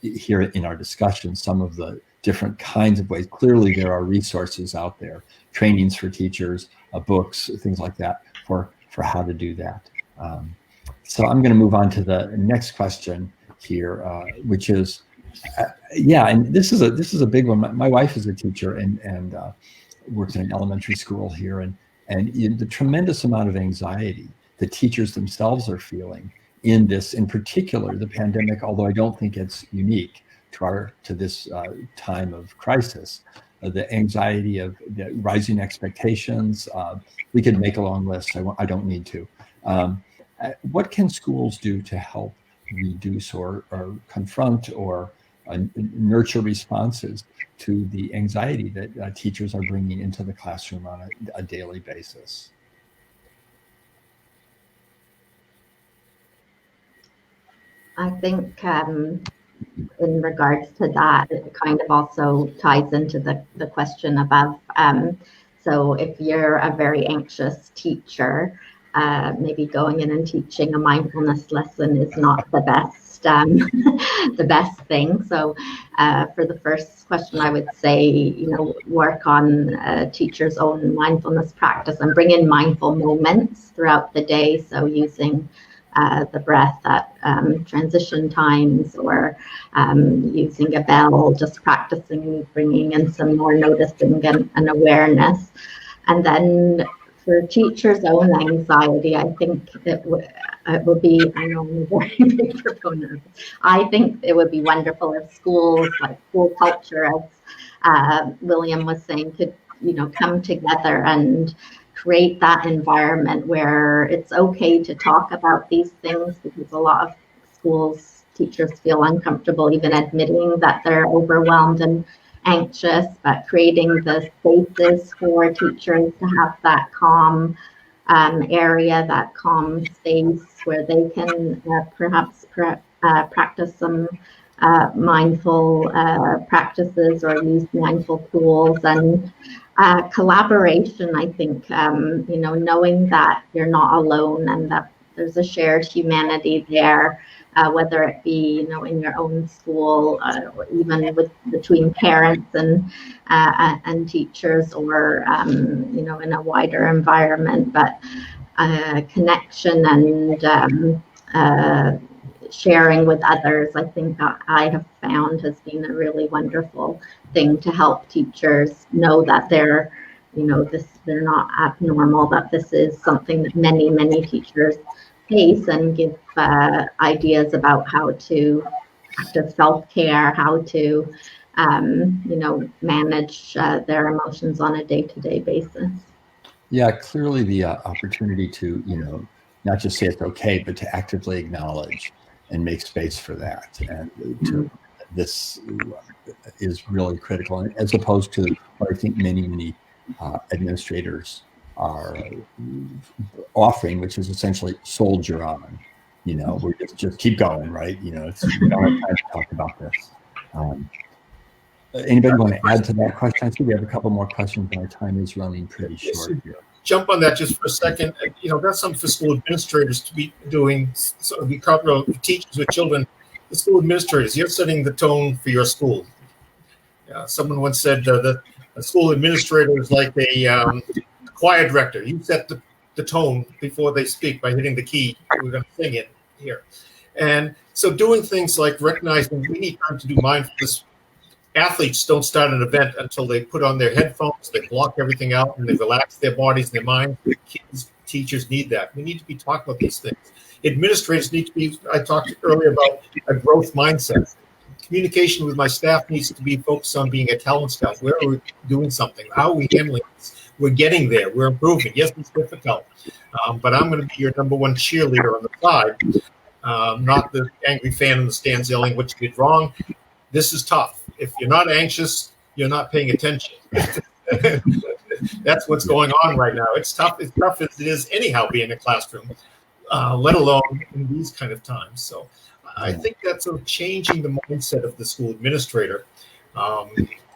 here in our discussion some of the different kinds of ways. Clearly, there are resources out there, trainings for teachers, books, things like that for how to do that. So I'm going to move on to the next question here, which is, and this is a big one. My wife is a teacher and works in an elementary school here, and the tremendous amount of anxiety that teachers themselves are feeling in this, in particular, the pandemic, although I don't think it's unique to this time of crisis. The anxiety of the rising expectations. We could make a long list. I don't need to. What can schools do to help reduce or confront or nurture responses to the anxiety that teachers are bringing into the classroom on a daily basis? I think in regards to that, it kind of also ties into the question above. So if you're a very anxious teacher, maybe going in and teaching a mindfulness lesson is not the best the best thing. So for the first question, I would say, work on a teacher's own mindfulness practice and bring in mindful moments throughout the day. So using the breath at transition times, or using a bell, just practicing bringing in some more noticing and awareness. And then for teachers' own anxiety, I think it would be, I know I'm a very big proponent, I think it would be wonderful if schools, like school culture, as William was saying, could come together and create that environment where it's okay to talk about these things, because a lot of schools, teachers feel uncomfortable even admitting that they're overwhelmed and anxious, but creating the spaces for teachers to have that calm area, that calm space where they can perhaps practice some mindful practices or use mindful tools. And collaboration, I think, knowing that you're not alone and that there's a shared humanity there, whether it be, in your own school, or even between parents and teachers, or, in a wider environment, but connection and sharing with others, I think that I have found has been a really wonderful thing to help teachers know that they're not abnormal, that this is something that many teachers face, and give ideas about how to practice self-care, how to manage their emotions on a day-to-day basis. Yeah, clearly the opportunity to not just say it's okay, but to actively acknowledge and make space for that, and this is really critical, as opposed to what I think many administrators are offering, which is essentially soldier on. We just keep going, right? We don't have time to talk about this. Anybody want to add to that question? I think we have a couple more questions, but our time is running pretty short here. Jump on that just for a second. That's something for school administrators to be doing. So we cover teachers with children. The school administrators, you're setting the tone for your school. Someone once said that a school administrator is like a choir director. You set the tone before they speak by hitting the key. We're going to sing it here. And so doing things like recognizing we need time to do mindfulness. Athletes don't start an event until they put on their headphones, they block everything out, and they relax their bodies and their minds. Kids, teachers need that. We need to be talking about these things. Administrators need to be, I talked earlier about a growth mindset. Communication with my staff needs to be focused on being a talent scout. Where are we doing something? How are we handling this? We're getting there. We're improving. Yes, it's difficult. But I'm going to be your number one cheerleader on the side, not the angry fan in the stands yelling what you did wrong. This is tough. If you're not anxious, you're not paying attention. That's what's going on right now. It's tough. It's tough as it is anyhow being in a classroom, let alone in these kind of times. So I think that sort of changing the mindset of the school administrator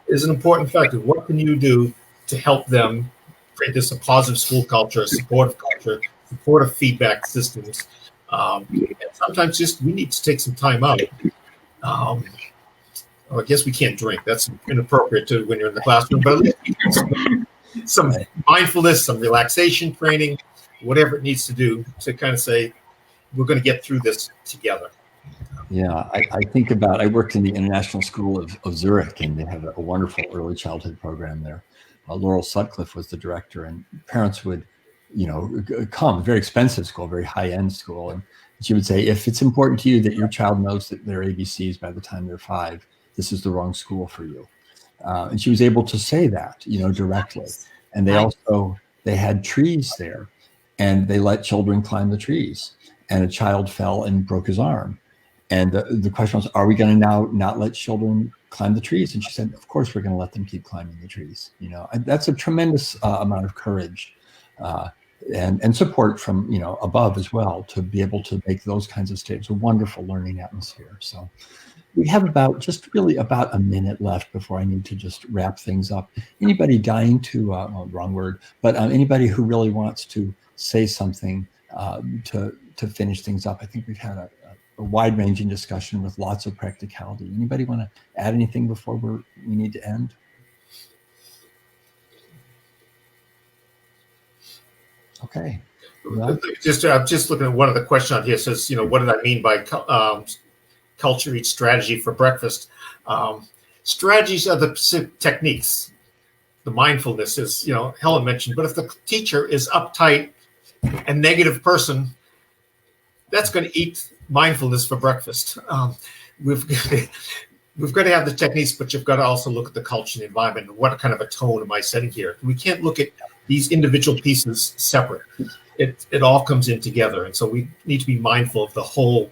is an important factor. What can you do to help them create this a positive school culture, a supportive culture, supportive feedback systems? And sometimes just we need to take some time out. I guess we can't drink. That's inappropriate to when you're in the classroom. But at least some mindfulness, some relaxation training, whatever it needs to do to kind of say, we're going to get through this together. Yeah, I think about, I worked in the International School of Zurich, and they have a wonderful early childhood program there. Laurel Sutcliffe was the director, and parents would, come, very expensive school, very high-end school. And she would say, if it's important to you that your child knows that their ABCs by the time they're 5, this is the wrong school for you. And she was able to say that, directly. And they had trees there, and they let children climb the trees. And a child fell and broke his arm. And the question was, are we going to now not let children climb the trees? And she said, of course, we're going to let them keep climbing the trees. And that's a tremendous amount of courage and support from, above as well, to be able to make those kinds of statements. A wonderful learning atmosphere. So we have about a minute left before I need to just wrap things up. Anybody dying to, wrong word, but anybody who really wants to say something to finish things up? I think we've had a wide-ranging discussion with lots of practicality. Anybody want to add anything before we need to end? Okay. Well, I'm just looking at one of the questions on here. It says, what did I mean by culture eats strategy for breakfast? Strategies are the techniques. The mindfulness is, Helen mentioned, but if the teacher is uptight and negative person, that's going to eat mindfulness for breakfast. We've got to have the techniques, but you've got to also look at the culture and the environment. And what kind of a tone am I setting here? We can't look at these individual pieces separate. It all comes in together. And so we need to be mindful of the whole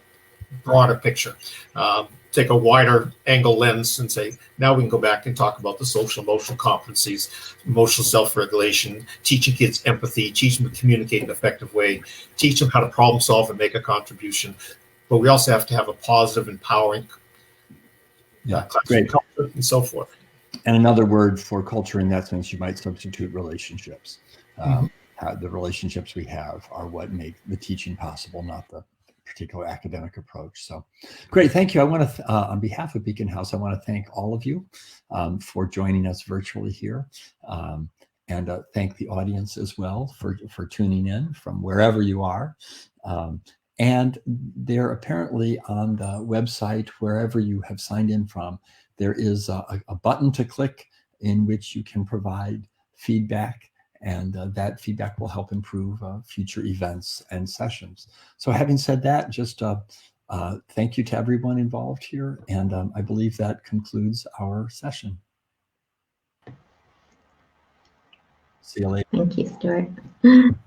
broader picture. To take a wider angle lens and say, now we can go back and talk about the social emotional competencies, emotional self-regulation, teaching kids empathy, teach them to communicate in an effective way, teach them how to problem solve and make a contribution. But we also have to have a positive, empowering great. culture and so forth. And another word for culture in that sense, you might substitute relationships. How the relationships we have are what make the teaching possible, not the particular academic approach. So great, thank you. I want to, on behalf of Beacon House, I want to thank all of you for joining us virtually here. And thank the audience as well for tuning in from wherever you are. And there apparently on the website, wherever you have signed in from, there is a button to click in which you can provide feedback, and that feedback will help improve future events and sessions. So having said that, just thank you to everyone involved here, and I believe that concludes our session. See you later. Thank you, Stuart.